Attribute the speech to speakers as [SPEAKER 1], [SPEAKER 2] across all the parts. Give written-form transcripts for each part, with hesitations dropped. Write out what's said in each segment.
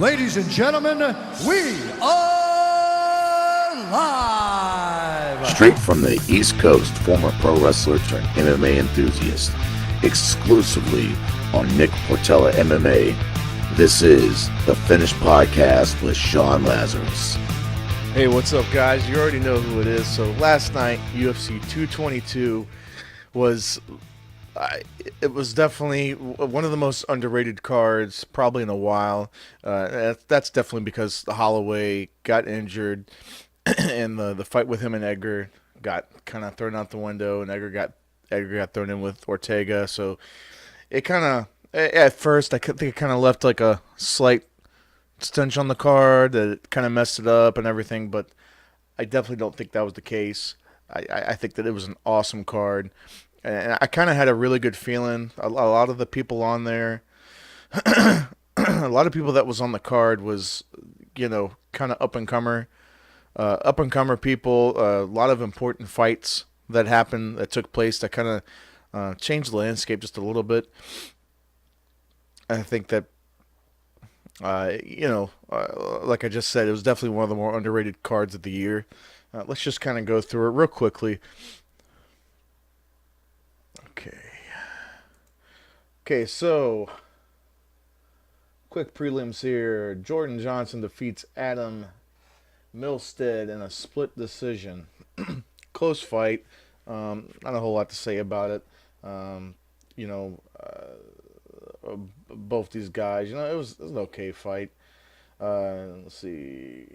[SPEAKER 1] Ladies and gentlemen, we are live!
[SPEAKER 2] Straight from the East Coast, former pro wrestler turned MMA enthusiast, exclusively on Nick Portella MMA, this is the Finished Podcast with Sean Lazarus.
[SPEAKER 3] Hey, what's up, guys? You already know who it is. So last night, UFC 222 was... it was definitely one of the most underrated cards probably in a while. That's definitely because Holloway got injured and the fight with him and Edgar got kind of thrown out the window, and Edgar got thrown in with Ortega. So it kind of, at first, I think it kind of left like a slight stench on the card, that it kind of messed it up and everything, but I definitely don't think that was the case. I think that it was an awesome card. And I kind of had a really good feeling. A lot of the people on there, a lot of people that was on the card was, kind of up-and-comer people. A lot of important fights that happened, that took place, that kind of changed the landscape just a little bit. I think that, like I just said, it was definitely one of the more underrated cards of the year. Let's just kind of go through it real quickly. Okay, so quick prelims here. Jordan Johnson defeats Adam Milstead in a split decision. Close fight. Not a whole lot to say about it. Both these guys, it was an okay fight. Let's see.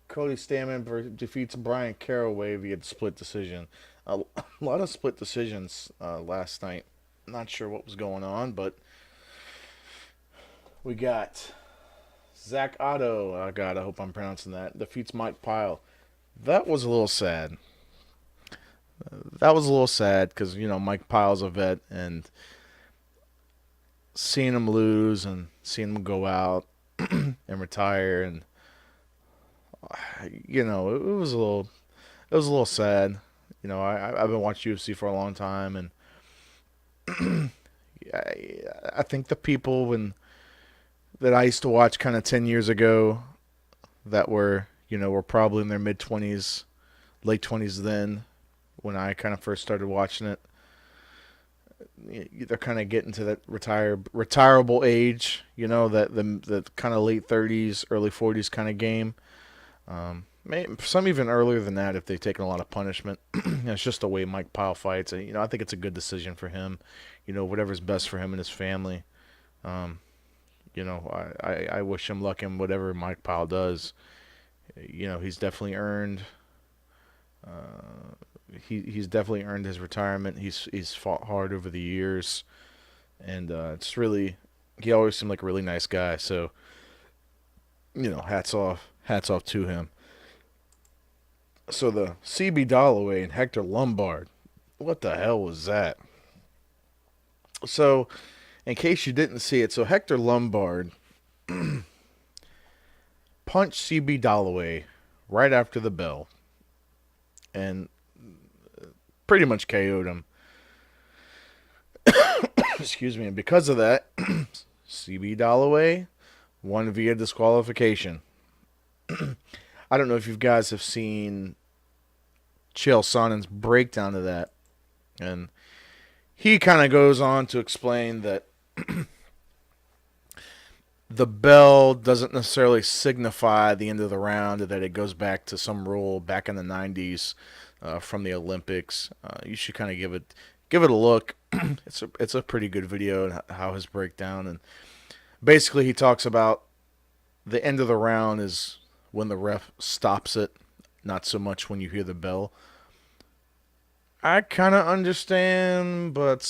[SPEAKER 3] Cody Stamann defeats Brian Caraway via split decision. A lot of split decisions last night. Not sure what was going on, but we got Zach Otto. Oh God, I hope I'm pronouncing that. Defeats Mike Pyle. That was a little sad. Because Mike Pyle's a vet, and seeing him lose and seeing him go out and retire, and it was a little sad. I've been watching UFC for a long time, and I think the people that I used to watch kind of 10 years ago that were probably in their mid-20s, late 20s then, when I kind of first started watching it, they're kind of getting to that retirable age, that the kind of late 30s, early 40s kind of game. Some even earlier than that if they've taken a lot of punishment. It's just the way Mike Pyle fights. And, I think it's a good decision for him. Whatever's best for him and his family. I wish him luck in whatever Mike Pyle does. He's definitely earned. He's definitely earned his retirement. He's fought hard over the years, and it's really, he always seemed like a really nice guy. So, hats off to him. So the CB Dalloway and Hector Lombard, what the hell was that? So, in case you didn't see it, so Hector Lombard punched CB Dalloway right after the bell and pretty much KO'd him. Excuse me. And because of that, CB Dalloway won via disqualification. I don't know if you guys have seen Chael Sonnen's breakdown of that. And he kind of goes on to explain that the bell doesn't necessarily signify the end of the round, that it goes back to some rule back in the 90s from the Olympics. You should kind of give it a look. It's a pretty good video, and how his breakdown. And basically he talks about the end of the round is when the ref stops it, not so much when you hear the bell. I kind of understand, but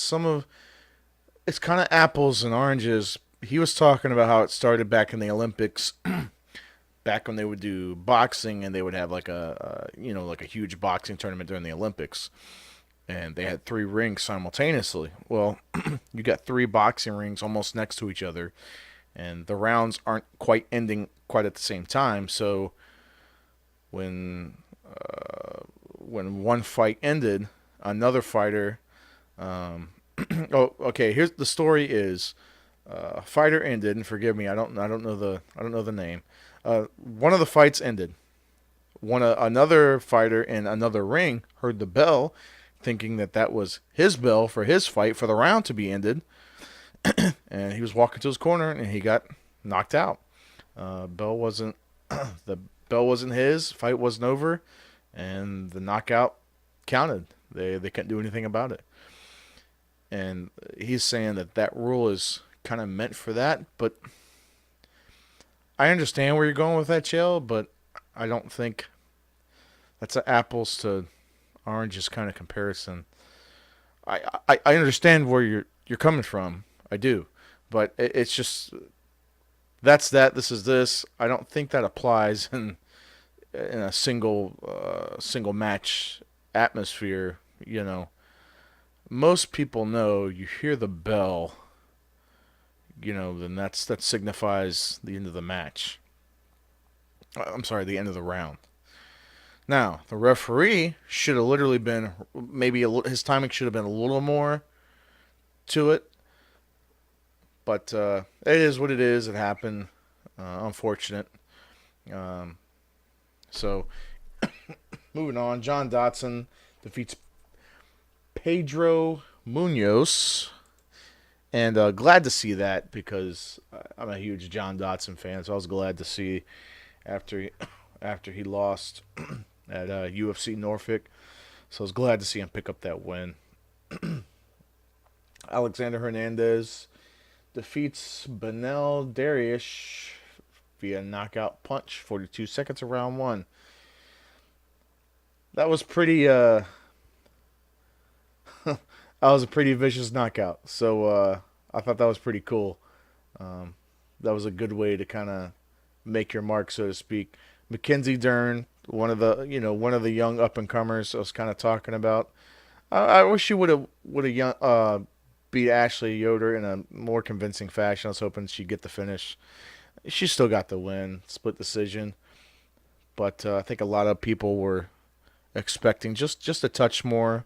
[SPEAKER 3] it's kind of apples and oranges. He was talking about how it started back in the Olympics, back when they would do boxing, and they would have like a huge boxing tournament during the Olympics, and they had 3 rings simultaneously. Well, you got 3 boxing rings almost next to each other, and the rounds aren't quite ending quite at the same time. So when one fight ended, another fighter. Here's the story is fighter ended, and forgive me, I don't know the name. One of the fights ended. Another fighter in another ring heard the bell, thinking that that was his bell for his fight for the round to be ended, and he was walking to his corner and he got knocked out. Bell wasn't the bell wasn't his. Fight wasn't over, and the knockout counted. They couldn't do anything about it. And he's saying that that rule is kind of meant for that, but I understand where you're going with that, Chael, but I don't think that's an apples to oranges kind of comparison. I understand where you're coming from. I do, but it's just that's that. This is this. I don't think that applies in a single match atmosphere. Most people know you hear the bell. Then that signifies the end of the match. I'm sorry, the end of the round. Now, the referee should have literally been maybe his timing should have been a little more to it, but it is what it is. It happened. Unfortunate. So, moving on. John Dotson defeats Pedro Munoz, and glad to see that because I'm a huge John Dotson fan. So I was glad to see after he lost at UFC Norfolk. So I was glad to see him pick up that win. Alexander Hernandez defeats Benel Dariush via knockout punch, 42 seconds of round one. That was pretty. That was a pretty vicious knockout. So I thought that was pretty cool. That was a good way to kind of make your mark, so to speak. Mackenzie Dern, one of the young up and comers I was kind of talking about. I wish she would have beat Ashley Yoder in a more convincing fashion. I was hoping she'd get the finish. She still got the win, split decision. But I think a lot of people were expecting just a touch more.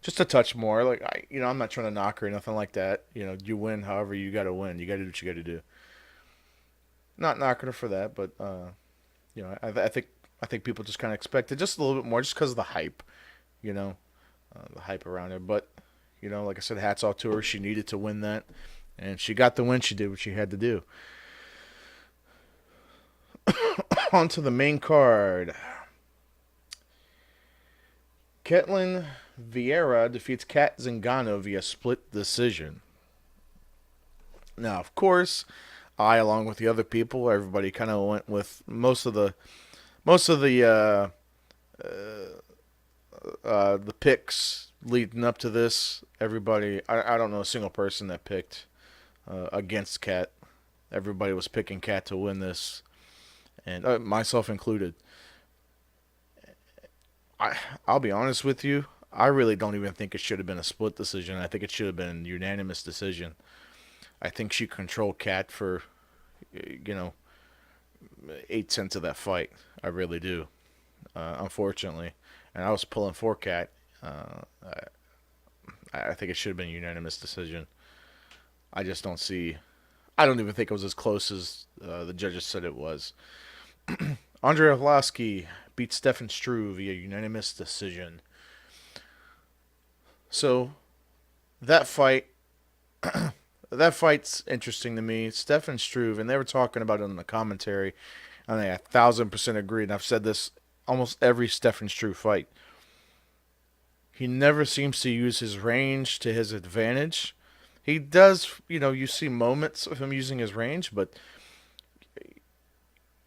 [SPEAKER 3] Just a touch more. Like I'm not trying to knock her or nothing like that. You win however you got to win. You got to do what you got to do. Not knocking her for that, but I think people just kind of expected just a little bit more, just because of the hype, the hype around her. But like I said, hats off to her. She needed to win that, and she got the win. She did what she had to do. On to the main card. Ketlin Vieira defeats Kat Zingano via split decision. Now, of course, I, along with the other people, everybody kind of went with most of the picks leading up to this. Everybody, I don't know a single person that picked against Kat. Everybody was picking Kat to win this, and myself included. I'll be honest with you. I really don't even think it should have been a split decision. I think it should have been a unanimous decision. I think she controlled Kat for, 8 cents of that fight. I really do. Unfortunately. And I was pulling for Kat. I think it should have been a unanimous decision. I just don't see. I don't even think it was as close as the judges said it was. Andrei Arlovski beat Stefan Struve via unanimous decision. So, that fight's interesting to me. Stefan Struve, and they were talking about it in the commentary, and I 1,000% agree, and I've said this almost every Stefan Struve fight. He never seems to use his range to his advantage. He does, you see moments of him using his range, but,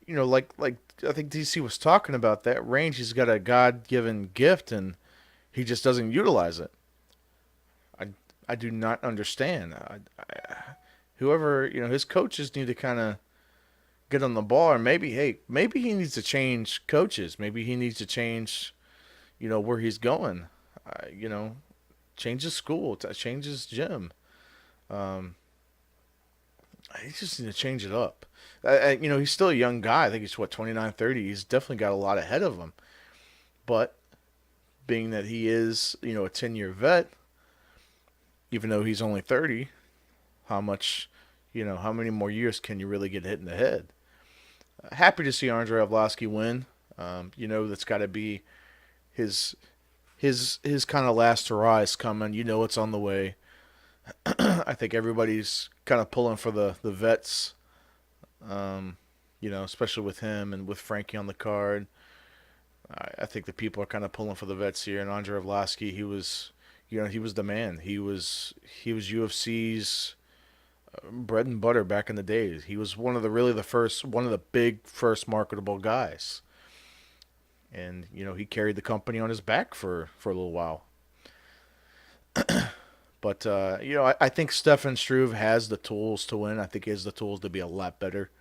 [SPEAKER 3] like I think DC was talking about that range. He's got a God-given gift, and he just doesn't utilize it. I do not understand. Whoever, his coaches need to kind of get on the ball, or maybe he needs to change coaches. Maybe he needs to change, where he's going. Change his school, change his gym. He just needs to change it up. He's still a young guy. I think he's 29, 30. He's definitely got a lot ahead of him. But being that he is, a 10-year vet, even though he's only 30, how much, how many more years can you really get hit in the head? Happy to see Andrei Arlovski win. That's got to be his his kind of last hurrah is coming. It's on the way. I think everybody's kind of pulling for the vets. Especially with him and with Frankie on the card. I think the people are kind of pulling for the vets here. And Andrei Arlovski, he was the man. He was UFC's bread and butter back in the days. He was one of the big first marketable guys. And he carried the company on his back for a little while. But I think Stefan Struve has the tools to win. I think he has the tools to be a lot better,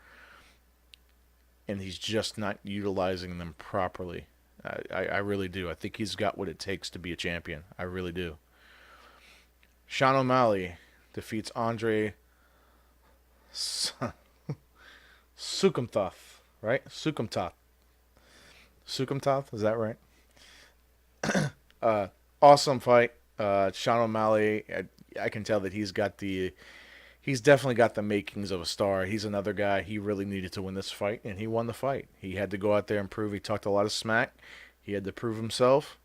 [SPEAKER 3] and he's just not utilizing them properly. I really do. I think he's got what it takes to be a champion. I really do. Sean O'Malley defeats Andre Sukumtoth, right? Sukumtoth, is that right? Awesome fight. Sean O'Malley, I can tell that he's definitely got the makings of a star. He's another guy. He really needed to win this fight, and he won the fight. He had to go out there and prove. He talked a lot of smack. He had to prove himself,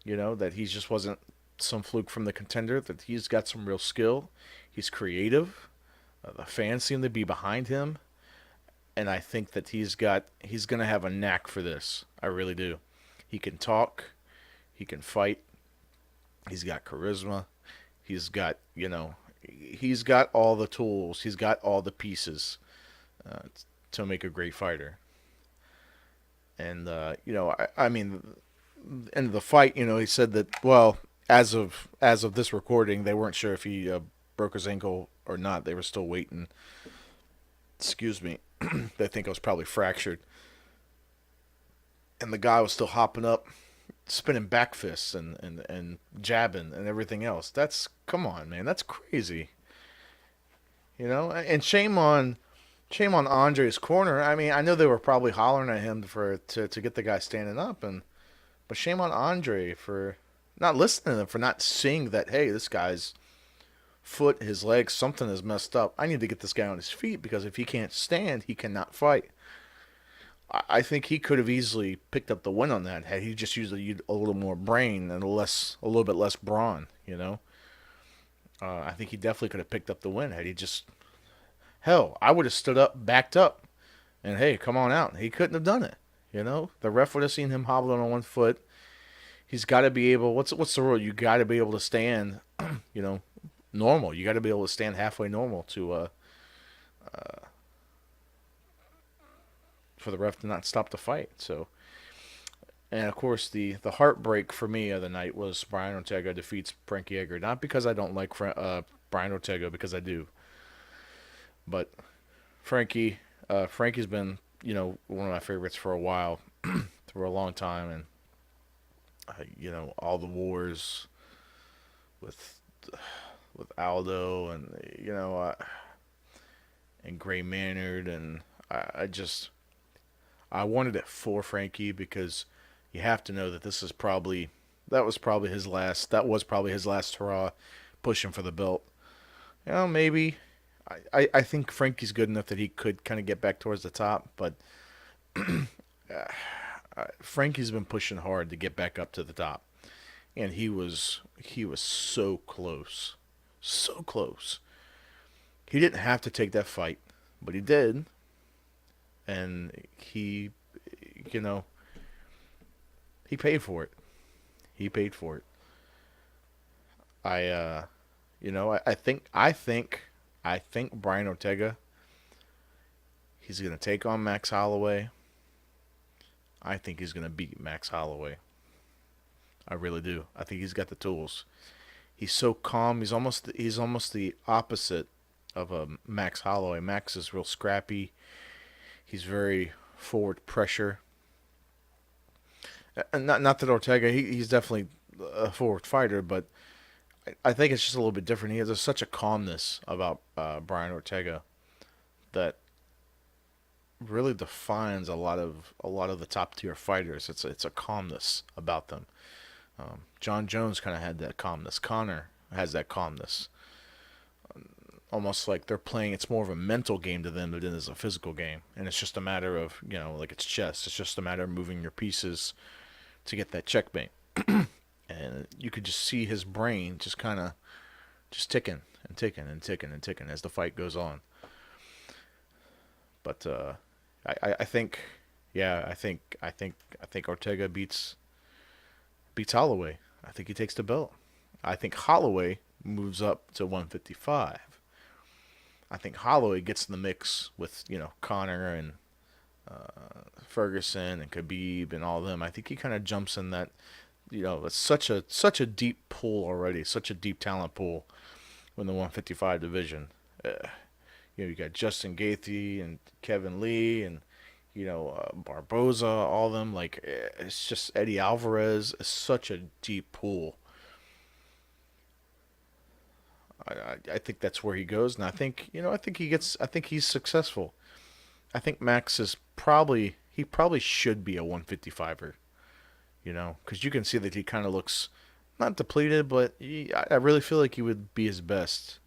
[SPEAKER 3] that he just wasn't some fluke from the contender, that he's got some real skill. He's creative. The fans seem to be behind him, and I think that he's going to have a knack for this. I really do. He can talk. He can fight. He's got charisma. He's got all the tools. He's got all the pieces to make a great fighter. And I mean, in the fight, he said that, well, as of this recording, they weren't sure if he broke his ankle or not. They were still waiting. Excuse me. They think it was probably fractured. And the guy was still hopping up, spinning back fists and jabbing and everything else. Come on, man. That's crazy. And shame on Andre's corner. I mean, I know they were probably hollering at him to get the guy standing up, but shame on Andre for not listening to them, for not seeing that, hey, this guy's foot, his legs, something is messed up. I need to get this guy on his feet, because if he can't stand, he cannot fight. I think he could have easily picked up the win on that had he just used a little more brain and a little bit less brawn. I think he definitely could have picked up the win had he just. Hell, I would have stood up, backed up, and hey, come on out. He couldn't have done it. The ref would have seen him hobbling on one foot. He's got to be able. What's the rule? You got to be able to stand. Normal. You got to be able to stand halfway normal to for the ref to not stop the fight. So, and of course, the heartbreak for me of the night was Brian Ortega defeats Frankie Edgar. Not because I don't like Brian Ortega, because I do. But Frankie's been, one of my favorites for a while, for a long time, and all the wars with Aldo and and Gray Maynard, and I wanted it for Frankie, because you have to know that that was probably his last hurrah pushing for the belt. Maybe. I think Frankie's good enough that he could kind of get back towards the top, but Frankie's been pushing hard to get back up to the top, and he was so close, so close. He didn't have to take that fight, but he did, and he paid for it. He paid for it. I think Brian Ortega, he's going to take on Max Holloway. I think he's going to beat Max Holloway. I really do. I think he's got the tools. He's so calm. He's almost the opposite of Max Holloway. Max is real scrappy. He's very forward pressure. And not that Ortega, he's definitely a forward fighter, but I think it's just a little bit different. He has such a calmness about Brian Ortega that really defines a lot of the top tier fighters. It's a calmness about them. John Jones kind of had that calmness. Conor has that calmness. almost like they're playing. It's more of a mental game to them than it is a physical game, and it's just a matter of, like it's chess. It's just a matter of moving your pieces to get that checkmate. And you could just see his brain just kind of just ticking and ticking and ticking and ticking as the fight goes on. But I think, yeah, I think Ortega beats Holloway. I think he takes the belt. I think Holloway moves up to 155. I think Holloway gets in the mix with, Conor and Ferguson and Khabib and all of them. I think he kind of jumps in that, it's such a deep pool already, such a deep talent pool in the 155 division. You got Justin Gaethje and Kevin Lee and Barboza, all of them. Like, it's just Eddie Alvarez. Is such a deep pool. I think that's where he goes, and I think he's successful. I think Max is probably should be a 155er. Because you can see that he kind of looks not depleted, but I really feel like he would be his best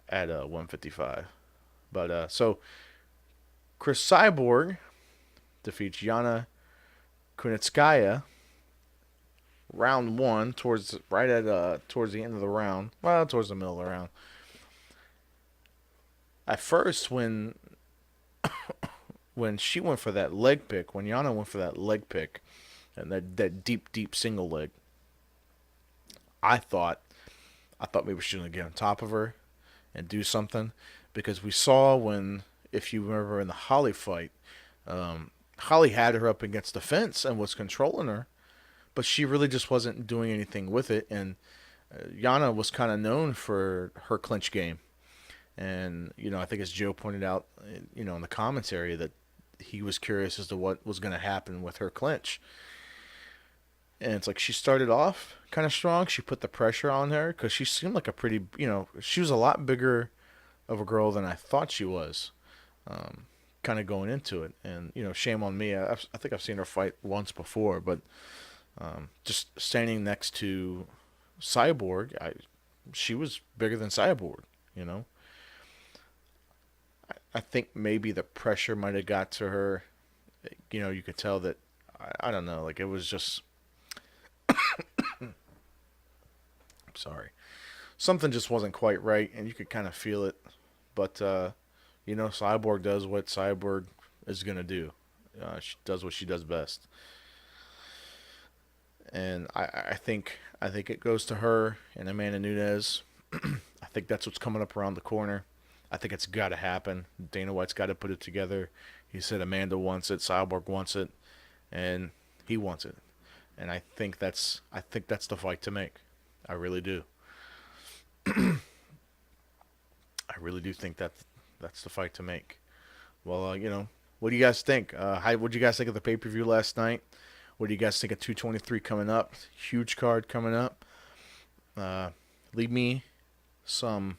[SPEAKER 3] at 155. But so Chris Cyborg defeats Yana Kunitskaya round one, towards the end of the round. Well, towards the middle of the round. At first, when she went for that leg pick, when Yana went for that leg pick, and that deep single leg, I thought maybe she was gonna get on top of her and do something, because we saw if you remember in the Holly fight, Holly had her up against the fence and was controlling her, but she really just wasn't doing anything with it. And Yana was kind of known for her clinch game, and I think as Joe pointed out, in the commentary, that he was curious as to what was going to happen with her clinch. And it's like she started off kind of strong. She put the pressure on her because she seemed like a pretty, she was a lot bigger of a girl than I thought she was, kind of going into it. And, shame on me. I think I've seen her fight once before, but just standing next to Cyborg, she was bigger than Cyborg, I think maybe the pressure might have got to her. You could tell that, I don't know, like it was just, sorry, something just wasn't quite right, and you could kind of feel it. But, Cyborg does what Cyborg is going to do. She does what she does best. And I think it goes to her and Amanda Nunes. I think that's what's coming up around the corner. I think it's got to happen. Dana White's got to put it together. He said Amanda wants it, Cyborg wants it, and he wants it. And I think that's the fight to make. I really do. I really do think that's the fight to make. Well, what do you guys think? What do you guys think of the pay-per-view last night? What do you guys think of 223 coming up? Huge card coming up. Leave me some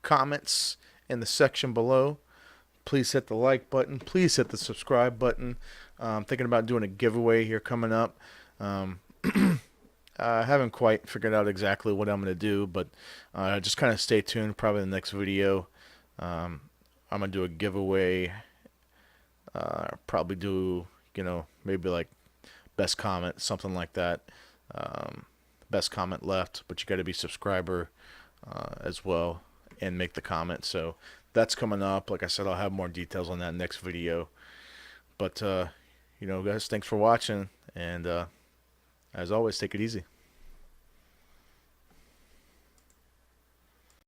[SPEAKER 3] comments in the section below. Please hit the like button. Please hit the subscribe button. I'm thinking about doing a giveaway here coming up. I haven't quite figured out exactly what I'm going to do, but just kind of stay tuned. Probably the next video, I'm going to do a giveaway. Probably do, maybe like best comment, something like that. Best comment left, but you got to be subscriber as well and make the comment. So that's coming up. Like I said, I'll have more details on that next video. But, guys, thanks for watching. And as always, take it easy.